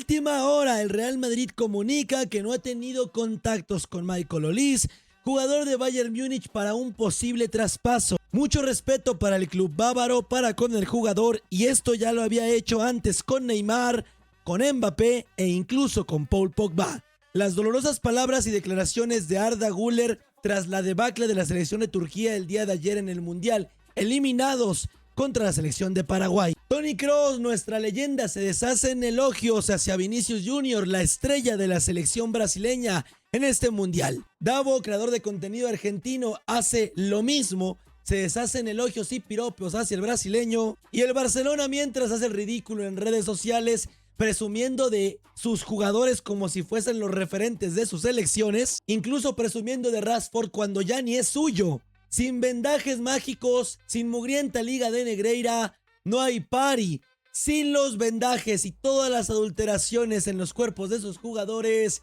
última hora, el Real Madrid comunica que no ha tenido contactos con Michael Olise, jugador de Bayern Múnich, para un posible traspaso. Mucho respeto para el club bávaro, para con el jugador, y esto ya lo había hecho antes con Neymar, con Mbappé e incluso con Paul Pogba. Las dolorosas palabras y declaraciones de Arda Güler tras la debacle de la selección de Turquía el día de ayer en el Mundial, eliminados contra la selección de Paraguay. Toni Kroos, nuestra leyenda, se deshace en elogios hacia Vinicius Junior, la estrella de la selección brasileña en este Mundial. Davo, creador de contenido argentino, hace lo mismo, se deshace en elogios y piropos hacia el brasileño. Y el Barcelona, mientras, hace el ridículo en redes sociales, presumiendo de sus jugadores como si fuesen los referentes de sus selecciones, incluso presumiendo de Rashford cuando ya ni es suyo. Sin vendajes mágicos, sin mugrienta liga de Negreira, no hay party. Sin los vendajes y todas las adulteraciones en los cuerpos de sus jugadores,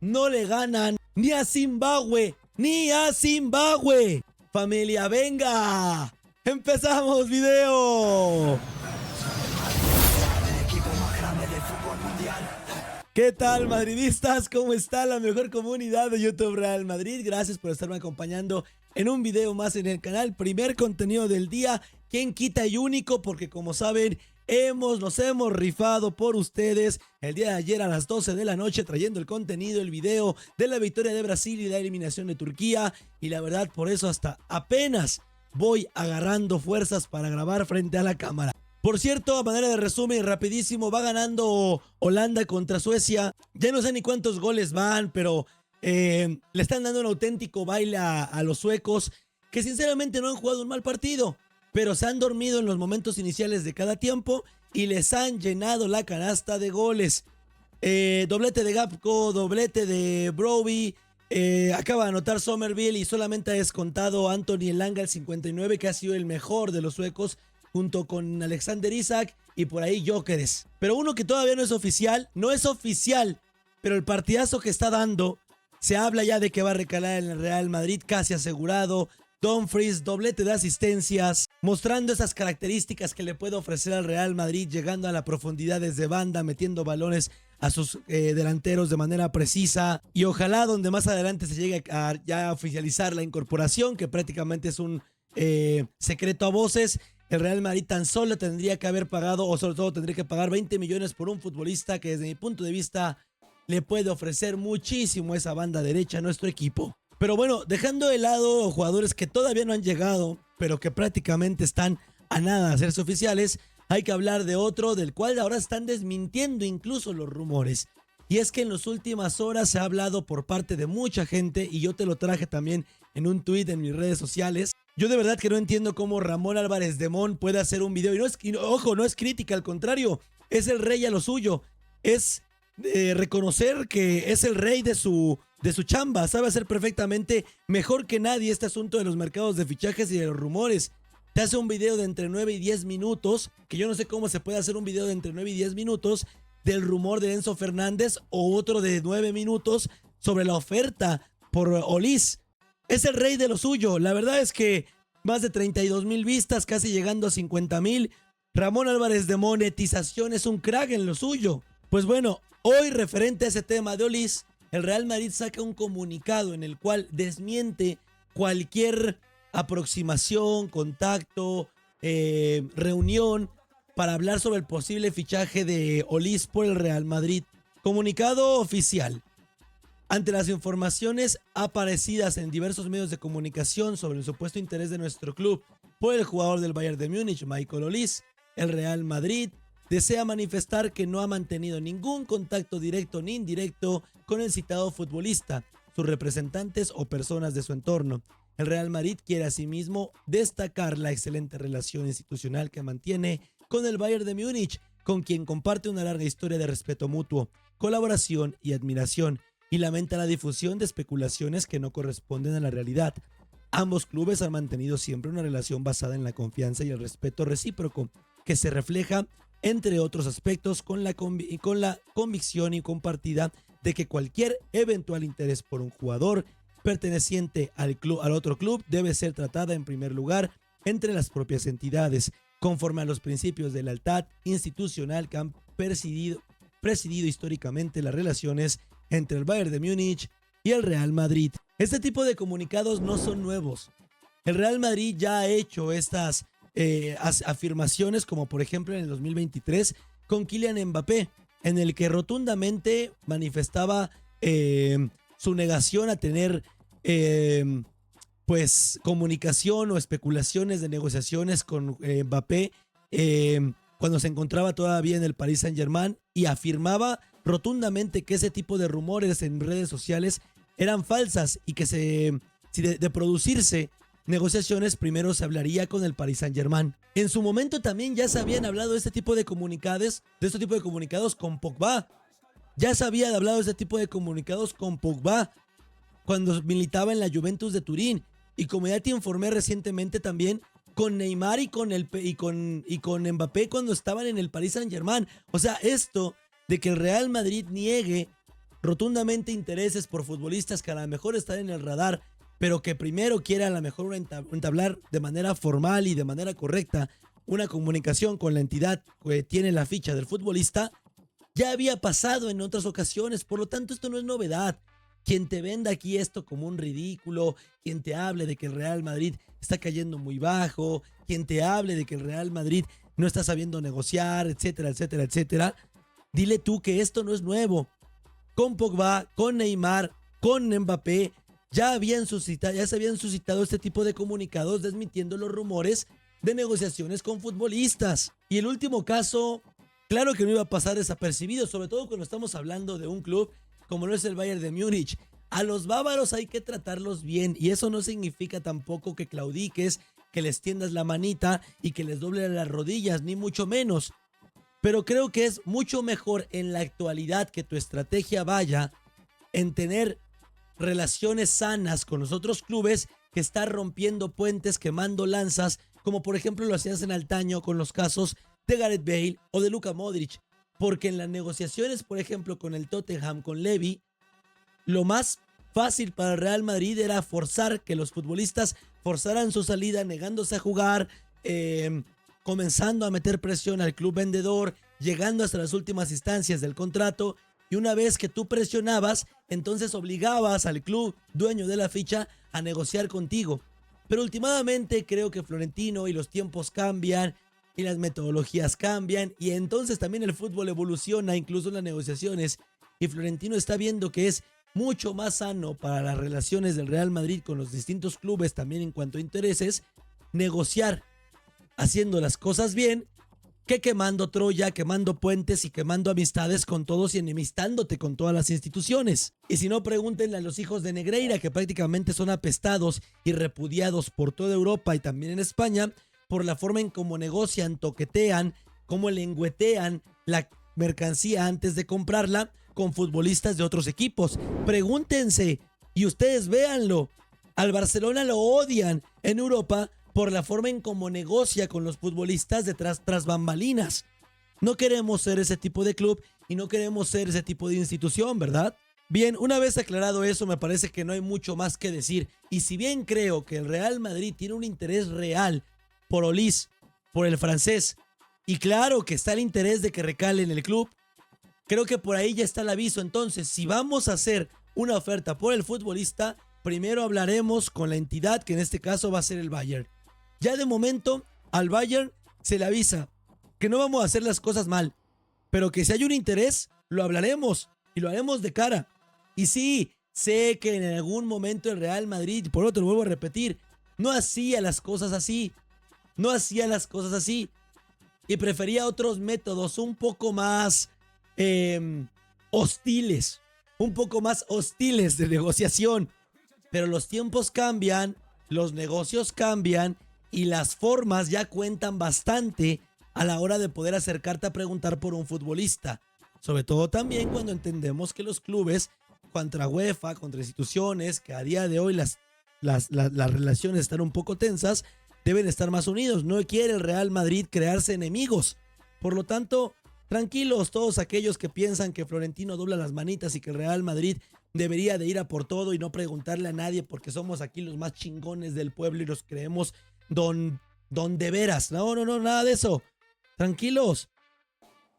no le ganan ni a Zimbabue, ni a Zimbabue. Familia, venga, empezamos video. ¿Qué tal, madridistas? ¿Cómo está la mejor comunidad de YouTube Real Madrid? Gracias por estarme acompañando en un video más en el canal. Primer contenido del día, quien quita y único, porque como saben, nos hemos rifado por ustedes el día de ayer a las 12 de la noche trayendo el contenido, el video de la victoria de Brasil y la eliminación de Turquía. Y la verdad, por eso hasta apenas voy agarrando fuerzas para grabar frente a la cámara. Por cierto, a manera de resumen rapidísimo, va ganando Holanda contra Suecia. Ya no sé ni cuántos goles van, pero le están dando un auténtico baile a los suecos, que sinceramente no han jugado un mal partido, pero se han dormido en los momentos iniciales de cada tiempo y les han llenado la canasta de goles. Doblete de Gapco, doblete de Broby. Acaba de anotar Somerville y solamente ha descontado Anthony Elanga al 59, que ha sido el mejor de los suecos, junto con Alexander Isak y por ahí Gyökeres. Pero uno que todavía no es oficial, pero el partidazo que está dando, se habla ya de que va a recalar en el Real Madrid, casi asegurado. Dumfries, doblete de asistencias, mostrando esas características que le puede ofrecer al Real Madrid, llegando a la profundidad desde banda, metiendo balones a sus delanteros de manera precisa. Y ojalá donde más adelante se llegue a ya oficializar la incorporación, que prácticamente es un secreto a voces. El Real Madrid tan solo tendría que haber pagado, o sobre todo tendría que pagar 20 millones por un futbolista que desde mi punto de vista le puede ofrecer muchísimo a esa banda derecha a nuestro equipo. Pero bueno, dejando de lado jugadores que todavía no han llegado, pero que prácticamente están a nada de hacerse oficiales, hay que hablar de otro del cual ahora están desmintiendo incluso los rumores. Y es que en las últimas horas se ha hablado por parte de mucha gente, y yo te lo traje también en un tweet en mis redes sociales. Yo de verdad que no entiendo cómo Ramón Álvarez de Mon puede hacer un video, ojo, no es crítica, al contrario, es el rey a lo suyo, es reconocer que es el rey de su chamba, sabe hacer perfectamente, mejor que nadie, este asunto de los mercados de fichajes y de los rumores. Te hace un video de entre 9 y 10 minutos, que yo no sé cómo se puede hacer un video de entre 9 y 10 minutos del rumor de Enzo Fernández, o otro de 9 minutos sobre la oferta por Olise. Es el rey de lo suyo. La verdad es que más de 32,000 vistas, casi llegando a 50,000. Ramón Álvarez de monetización, es un crack en lo suyo. Pues bueno, hoy referente a ese tema de Olise, el Real Madrid saca un comunicado en el cual desmiente cualquier aproximación, contacto, reunión para hablar sobre el posible fichaje de Olise por el Real Madrid. Comunicado oficial. Ante las informaciones aparecidas en diversos medios de comunicación sobre el supuesto interés de nuestro club por el jugador del Bayern de Múnich, Michael Olise, el Real Madrid desea manifestar que no ha mantenido ningún contacto directo ni indirecto con el citado futbolista, sus representantes o personas de su entorno. El Real Madrid quiere asimismo destacar la excelente relación institucional que mantiene con el Bayern de Múnich, con quien comparte una larga historia de respeto mutuo, colaboración y admiración, y lamenta la difusión de especulaciones que no corresponden a la realidad. Ambos clubes han mantenido siempre una relación basada en la confianza y el respeto recíproco, que se refleja, entre otros aspectos, con la convicción y compartida de que cualquier eventual interés por un jugador perteneciente al otro club debe ser tratada en primer lugar entre las propias entidades, conforme a los principios de lealtad institucional que han presidido históricamente las relaciones entre el Bayern de Múnich y el Real Madrid. Este tipo de comunicados no son nuevos. El Real Madrid ya ha hecho estas afirmaciones, como por ejemplo en el 2023 con Kylian Mbappé, en el que rotundamente manifestaba su negación a tener pues comunicación o especulaciones de negociaciones con Mbappé cuando se encontraba todavía en el Paris Saint-Germain, y afirmaba rotundamente que ese tipo de rumores en redes sociales eran falsas y que si de producirse negociaciones, primero se hablaría con el Paris Saint-Germain. En su momento también ya se habían hablado de este tipo de comunicados con Pogba. Ya se había hablado de este tipo de comunicados con Pogba cuando militaba en la Juventus de Turín, y como ya te informé recientemente también con Neymar y con Mbappé cuando estaban en el Paris Saint-Germain. O sea, esto de que el Real Madrid niegue rotundamente intereses por futbolistas que a lo mejor están en el radar, pero que primero quiere a lo mejor entablar de manera formal y de manera correcta una comunicación con la entidad que tiene la ficha del futbolista, ya había pasado en otras ocasiones. Por lo tanto, esto no es novedad. Quien te venda aquí esto como un ridículo, quien te hable de que el Real Madrid está cayendo muy bajo, quien te hable de que el Real Madrid no está sabiendo negociar, etcétera, etcétera, etcétera, dile tú que esto no es nuevo. Con Pogba, con Neymar, con Mbappé, ya se habían suscitado este tipo de comunicados desmintiendo los rumores de negociaciones con futbolistas. Y el último caso, claro que no iba a pasar desapercibido, sobre todo cuando estamos hablando de un club como lo es el Bayern de Múnich. A los bávaros hay que tratarlos bien, y eso no significa tampoco que claudiques, que les tiendas la manita y que les dobles las rodillas, ni mucho menos. Pero creo que es mucho mejor en la actualidad que tu estrategia vaya en tener relaciones sanas con los otros clubes que estar rompiendo puentes, quemando lanzas, como por ejemplo lo hacías en antaño con los casos de Gareth Bale o de Luka Modric. Porque en las negociaciones, por ejemplo, con el Tottenham, con Levy, lo más fácil para el Real Madrid era forzar que los futbolistas forzaran su salida, negándose a jugar, comenzando a meter presión al club vendedor, llegando hasta las últimas instancias del contrato. Y una vez que tú presionabas, entonces obligabas al club dueño de la ficha a negociar contigo. Pero últimamente creo que Florentino y los tiempos cambian y las metodologías cambian, y entonces también el fútbol evoluciona, incluso en las negociaciones, y Florentino está viendo que es mucho más sano para las relaciones del Real Madrid con los distintos clubes, también en cuanto a intereses, negociar haciendo las cosas bien, que quemando Troya, quemando puentes y quemando amistades con todos y enemistándote con todas las instituciones. Y si no, pregúntenle a los hijos de Negreira, que prácticamente son apestados y repudiados por toda Europa y también en España, por la forma en cómo negocian, toquetean, cómo lengüetean la mercancía antes de comprarla con futbolistas de otros equipos. Pregúntense y ustedes véanlo. Al Barcelona lo odian en Europa por la forma en cómo negocia con los futbolistas tras bambalinas. No queremos ser ese tipo de club y no queremos ser ese tipo de institución, ¿verdad? Bien, una vez aclarado eso, me parece que no hay mucho más que decir. Y si bien creo que el Real Madrid tiene un interés real por Olise, por el francés, y claro que está el interés de que recale en el club, creo que por ahí ya está el aviso. Entonces, si vamos a hacer una oferta por el futbolista, primero hablaremos con la entidad, que en este caso va a ser el Bayern. Ya de momento, al Bayern se le avisa que no vamos a hacer las cosas mal, pero que si hay un interés, lo hablaremos y lo haremos de cara. Y sí, sé que en algún momento el Real Madrid, por otro lo vuelvo a repetir, no hacía las cosas así. No hacía las cosas así. Y prefería otros métodos un poco más hostiles. Un poco más hostiles de negociación. Pero los tiempos cambian, los negocios cambian y las formas ya cuentan bastante a la hora de poder acercarte a preguntar por un futbolista. Sobre todo también cuando entendemos que los clubes, contra UEFA, contra instituciones, que a día de hoy las relaciones están un poco tensas, deben estar más unidos. No quiere el Real Madrid crearse enemigos. Por lo tanto, tranquilos todos aquellos que piensan que Florentino dobla las manitas y que el Real Madrid debería de ir a por todo y no preguntarle a nadie porque somos aquí los más chingones del pueblo y los creemos don de veras. No, nada de eso. Tranquilos.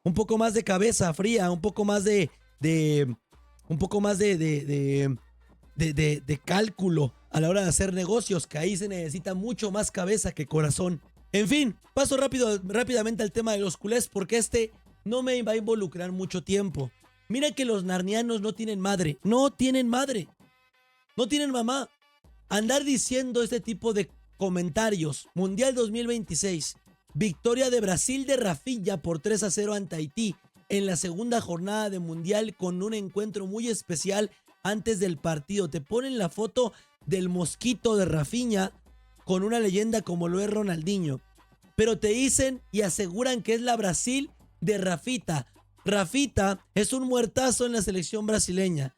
un poco más de cabeza fría, un poco más un poco más de cálculo a la hora de hacer negocios, que ahí se necesita mucho más cabeza que corazón. En fin, paso rápidamente al tema de los culés porque no me va a involucrar mucho tiempo. Mira que los narnianos no tienen madre, no tienen madre, no tienen mamá. Andar diciendo este tipo de comentarios, Mundial 2026, victoria de Brasil de Rafinha por 3-0 ante Haití en la segunda jornada de Mundial con un encuentro muy especial antes del partido. Te ponen la foto del mosquito de Rafinha con una leyenda como lo es Ronaldinho. Pero te dicen y aseguran que es la Brasil de Rafita. Rafita es un muertazo en la selección brasileña.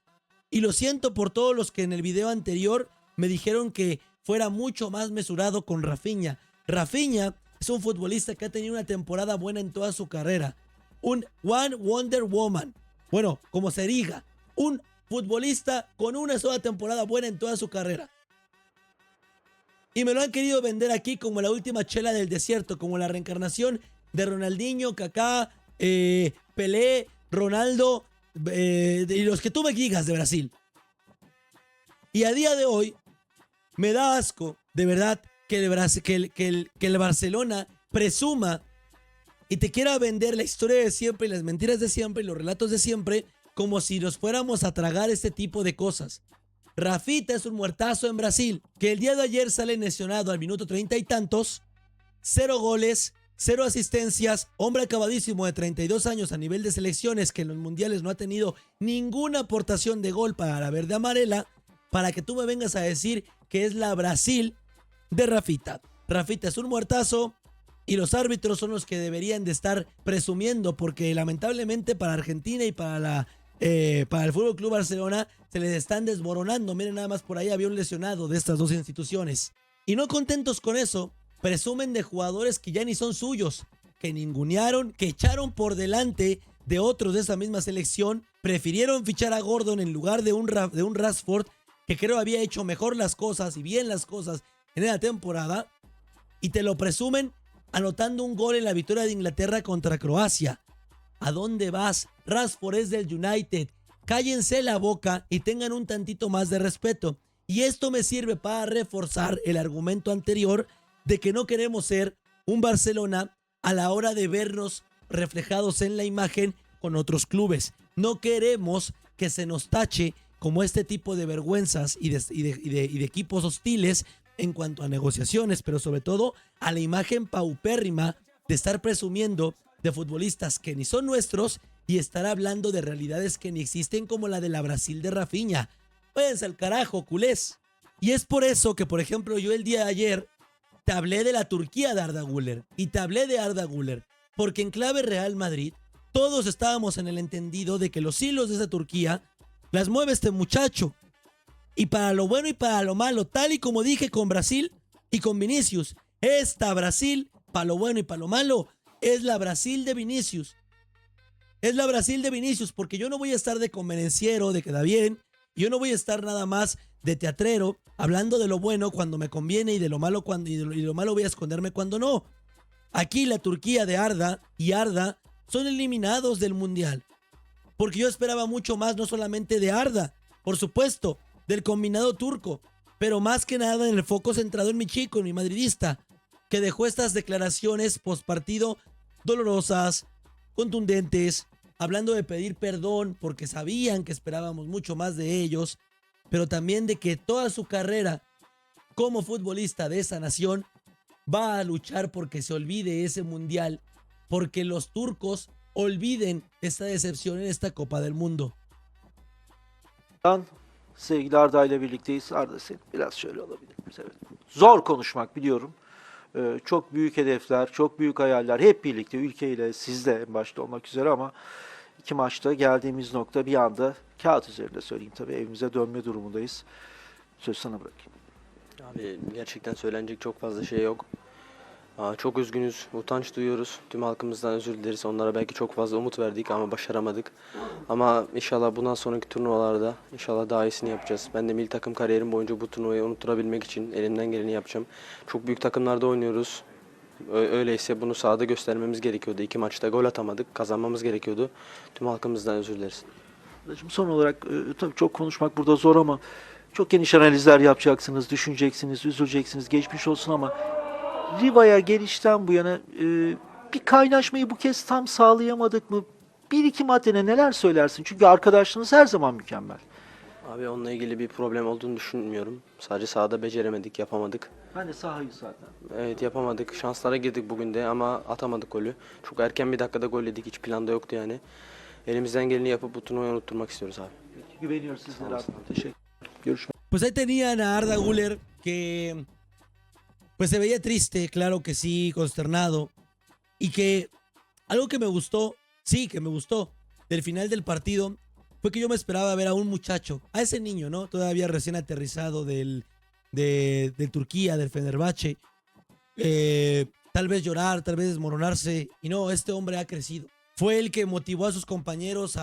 Y lo siento por todos los que en el video anterior me dijeron que fuera mucho más mesurado con Rafinha. Rafinha es un futbolista que ha tenido una temporada buena en toda su carrera. Un One Wonder Woman. Bueno, como se diga. Un futbolista con una sola temporada buena en toda su carrera. Y me lo han querido vender aquí como la última chela del desierto, como la reencarnación de Ronaldinho, Kaká, Pelé, Ronaldo y los que tú me digas de Brasil. Y a día de hoy me da asco, de verdad, que el Barcelona presuma y te quiera vender la historia de siempre y las mentiras de siempre y los relatos de siempre como si nos fuéramos a tragar este tipo de cosas. Rafita es un muertazo en Brasil, que el día de ayer sale lesionado al minuto 30 y tantos, 0 goles, 0 asistencias, hombre acabadísimo de 32 años a nivel de selecciones que en los mundiales no ha tenido ninguna aportación de gol para la verde amarela, para que tú me vengas a decir que es la Brasil de Rafita. Rafita es un muertazo y los árbitros son los que deberían de estar presumiendo porque lamentablemente para Argentina y para el Fútbol Club Barcelona se les están desmoronando. Miren, nada más por ahí había un lesionado de estas dos instituciones. Y no contentos con eso, presumen de jugadores que ya ni son suyos, que ningunearon, que echaron por delante de otros de esa misma selección, prefirieron fichar a Gordon en lugar de un Rashford, que creo había hecho mejor las cosas y bien las cosas en la temporada, y te lo presumen anotando un gol en la victoria de Inglaterra contra Croacia. ¿A dónde vas? Rashford es del United. Cállense la boca y tengan un tantito más de respeto. Y esto me sirve para reforzar el argumento anterior de que no queremos ser un Barcelona a la hora de vernos reflejados en la imagen con otros clubes. No queremos que se nos tache como este tipo de vergüenzas y de equipos hostiles en cuanto a negociaciones, pero sobre todo a la imagen paupérrima de estar presumiendo de futbolistas que ni son nuestros y estar hablando de realidades que ni existen como la de la Brasil de Rafinha. Váyanse al carajo, culés. Y es por eso que, por ejemplo, yo el día de ayer te hablé de la Turquía de Arda Güler y te hablé de Arda Güler, porque en clave Real Madrid todos estábamos en el entendido de que los hilos de esa Turquía las mueve este muchacho. Y para lo bueno y para lo malo, tal y como dije con Brasil y con Vinicius, esta Brasil, para lo bueno y para lo malo, es la Brasil de Vinicius. Es la Brasil de Vinicius, porque yo no voy a estar de convenenciero, de queda bien, yo no voy a estar nada más de teatrero, hablando de lo bueno cuando me conviene y de lo malo y de lo malo voy a esconderme cuando no. Aquí la Turquía de Arda y Arda son eliminados del Mundial. Porque yo esperaba mucho más, no solamente de Arda, por supuesto, del combinado turco, pero más que nada en el foco centrado en mi chico, en mi madridista, que dejó estas declaraciones postpartido dolorosas, contundentes, hablando de pedir perdón porque sabían que esperábamos mucho más de ellos, pero también de que toda su carrera como futbolista de esa nación va a luchar porque se olvide ese mundial, porque los turcos olviden esta decepción en esta Copa del Mundo. Sevgili Arda ile birlikteyiz. Arda seni biraz şöyle alabilir miyiz? Evet. Zor konuşmak biliyorum. Çok büyük hedefler, çok büyük hayaller hep birlikte ülkeyle sizde en başta olmak üzere ama iki maçta geldiğimiz nokta bir anda kağıt üzerinde söyleyeyim tabii evimize dönme durumundayız. Söz sana bırakayım. Abi gerçekten söylenecek çok fazla şey yok. Çok üzgünüz, utanç duyuyoruz. Tüm halkımızdan özür dileriz. Onlara belki çok fazla umut verdik ama başaramadık. Ama inşallah bundan sonraki turnuvalarda inşallah daha iyisini yapacağız. Ben de milli takım kariyerim boyunca bu turnuvayı unutturabilmek için elimden geleni yapacağım. Çok büyük takımlarda oynuyoruz. Öyleyse bunu sahada göstermemiz gerekiyordu. 2 maçta gol atamadık. Kazanmamız gerekiyordu. Tüm halkımızdan özür dileriz. Şimdi son olarak tabii çok konuşmak burada zor ama çok geniş analizler yapacaksınız, düşüneceksiniz, üzüleceksiniz, geçmiş olsun ama Riva'ya gelişten bu yana bir kaynaşmayı bu kez tam sağlayamadık mı? Bir iki maddene neler söylersin? Çünkü arkadaşlığınız her zaman mükemmel. Abi onunla ilgili bir problem olduğunu düşünmüyorum. Sadece sahada beceremedik, yapamadık. Ben de sahayı zaten. Evet yapamadık. Şanslara girdik bugün de ama atamadık golü. Çok erken bir dakikada gol yedik. Hiç planda yoktu yani. Elimizden geleni yapıp bu turnuvayı unutturmak istiyoruz abi. Güveniyoruz sizlere abi. Teşekkür. Görüşmek Pues ahí tenían a Arda Güler que pues se veía triste, claro que sí, consternado. Y que algo que me gustó, sí, que me gustó del final del partido fue que yo me esperaba ver a un muchacho, a ese niño, ¿no? Todavía recién aterrizado de Turquía, del Fenerbahce. Tal vez llorar, tal vez desmoronarse. Y no, este hombre ha crecido. Fue el que motivó a sus compañeros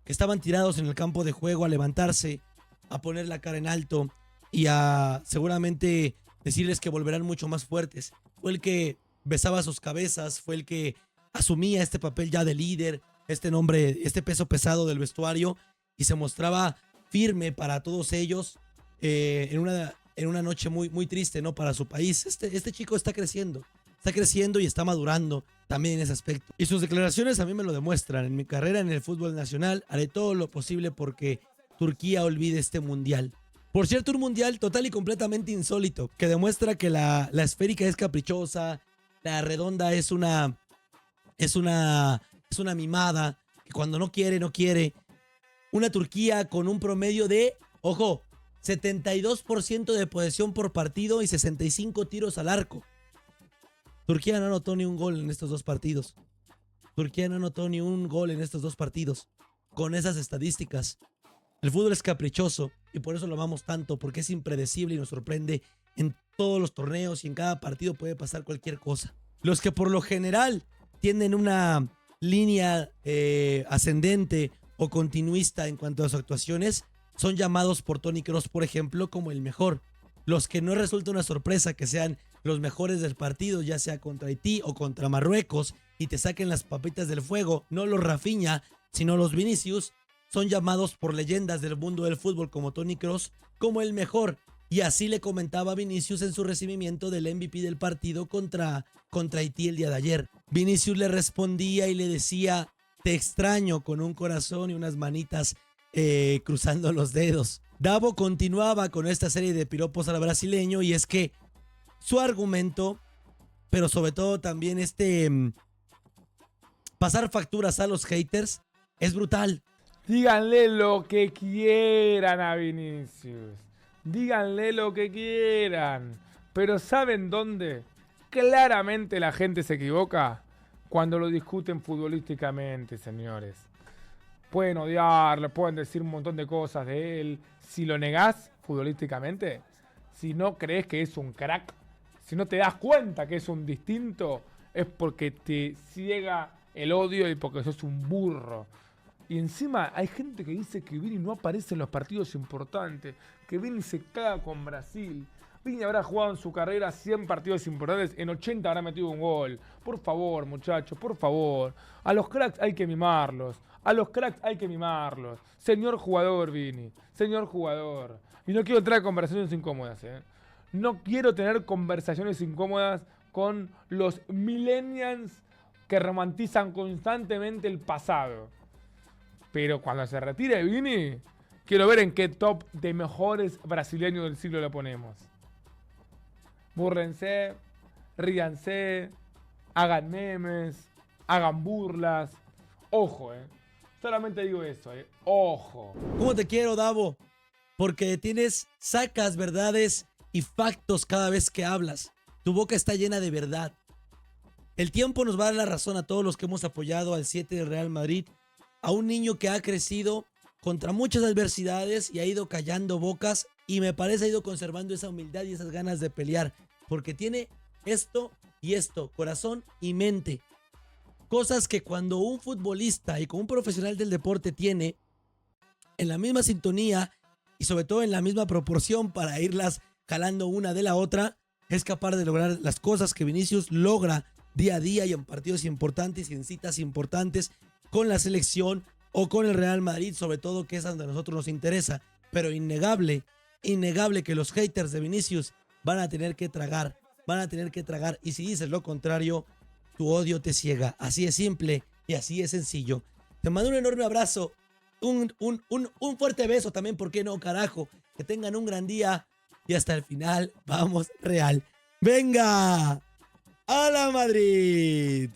que estaban tirados en el campo de juego a levantarse, a poner la cara en alto y a seguramente decirles que volverán mucho más fuertes. Fue el que besaba sus cabezas, fue el que asumía este papel ya de líder, este nombre, este peso pesado del vestuario y se mostraba firme para todos ellos en una noche muy, muy triste, ¿no? Para su país. Este chico está creciendo y está madurando también en ese aspecto. Y sus declaraciones a mí me lo demuestran. En mi carrera en el fútbol nacional haré todo lo posible porque Turquía olvide este mundial. Por cierto, un mundial total y completamente insólito, que demuestra que la esférica es caprichosa, la redonda es una mimada, que cuando no quiere, no quiere. Una Turquía con un promedio de, ojo, 72% de posesión por partido y 65 tiros al arco. Turquía no anotó ni un gol en estos dos partidos. Turquía no anotó ni un gol en estos dos partidos. Con esas estadísticas. El fútbol es caprichoso y por eso lo amamos tanto, porque es impredecible y nos sorprende en todos los torneos y en cada partido puede pasar cualquier cosa. Los que por lo general tienen una línea ascendente o continuista en cuanto a sus actuaciones son llamados por Toni Kroos, por ejemplo, como el mejor. Los que no resulta una sorpresa que sean los mejores del partido, ya sea contra Haití o contra Marruecos, y te saquen las papitas del fuego, no los Rafinha, sino los Vinicius, son llamados por leyendas del mundo del fútbol como Toni Kroos como el mejor. Y así le comentaba Vinicius en su recibimiento del MVP del partido contra Haití el día de ayer. Vinicius le respondía y le decía, te extraño, con un corazón y unas manitas cruzando los dedos. Davo continuaba con esta serie de piropos al brasileño y es que su argumento, pero sobre todo también pasar facturas a los haters, es brutal. Díganle lo que quieran a Vinicius. Díganle lo que quieran. Pero ¿saben dónde? Claramente la gente se equivoca cuando lo discuten futbolísticamente, señores. Pueden odiarlo, pueden decir un montón de cosas de él. Si lo negás futbolísticamente, si no crees que es un crack, si no te das cuenta que es un distinto, es porque te ciega el odio y porque sos un burro. Y encima hay gente que dice que Vini no aparece en los partidos importantes, que Vini se caga con Brasil. Vini habrá jugado en su carrera 100 partidos importantes, en 80 habrá metido un gol. Por favor, muchachos, por favor. A los cracks hay que mimarlos. A los cracks hay que mimarlos. Señor jugador, Vini. Señor jugador. Y no quiero entrar en conversaciones incómodas, ¿eh? No quiero tener conversaciones incómodas con los millennials que romantizan constantemente el pasado. Pero cuando se retire Vini, quiero ver en qué top de mejores brasileños del siglo lo ponemos. Búrrense, ríanse, hagan memes, hagan burlas. Ojo, solamente digo eso, ojo. ¿Cómo te quiero, Davo? Porque sacas verdades y factos cada vez que hablas. Tu boca está llena de verdad. El tiempo nos va a dar la razón a todos los que hemos apoyado al 7 del Real Madrid. A un niño que ha crecido contra muchas adversidades y ha ido callando bocas y me parece ha ido conservando esa humildad y esas ganas de pelear porque tiene esto y esto, corazón y mente. Cosas que cuando un futbolista y como un profesional del deporte tiene en la misma sintonía y sobre todo en la misma proporción para irlas jalando una de la otra, es capaz de lograr las cosas que Vinicius logra día a día y en partidos importantes y en citas importantes con la selección o con el Real Madrid, sobre todo, que es donde a nosotros nos interesa. Pero innegable que los haters de Vinicius van a tener que tragar, y si dices lo contrario, tu odio te ciega. Así es simple y así es sencillo. Te mando un enorme abrazo, un fuerte beso también, ¿por qué no, carajo? Que tengan un gran día y hasta el final, vamos Real. ¡Venga! ¡A la Madrid!